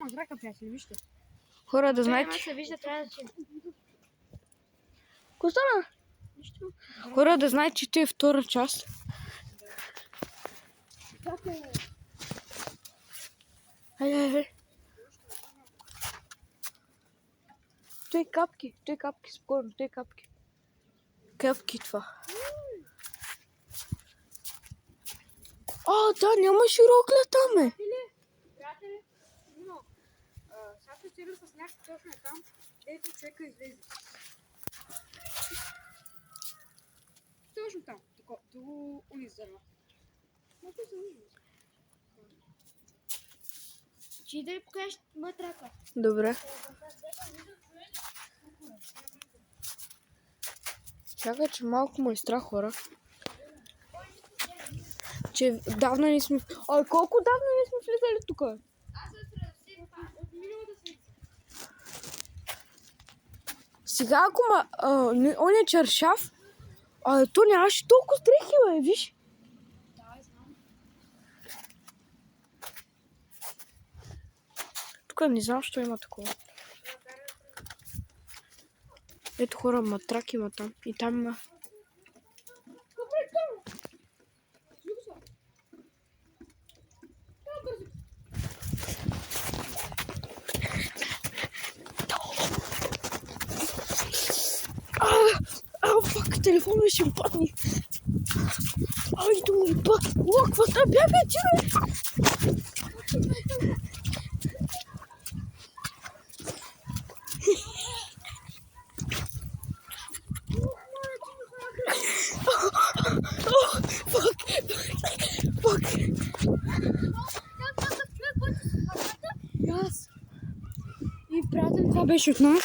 Здрасте, приятели, вижте. Хора, да знаете... Костана! Хора, да знаете, че ти е втора част. Айде. Той капки, спокойно, той капки. Капки това. Да, нямаше рокля там, е. Приятели, но сега ще стигна с някакъв точно там, ето човека излезе. Точно там, до улицата. Малко се вижда. Чи да й покажеш матрака. Добре. Чакай, че малко му е страх, хора. Че давно не сме... колко давно не сме влизали тук? Аз от миналата седмица. Сега ако он е чаршав, то нямаше толкова дрехи, бе, виж. Да, знам. Тук не знам, що има такова. Ето хора, матрак има там. И там има... Фак, телефонът ще падне. Думай, какво да бяга, че? Фак. И приятели, това беше от нас.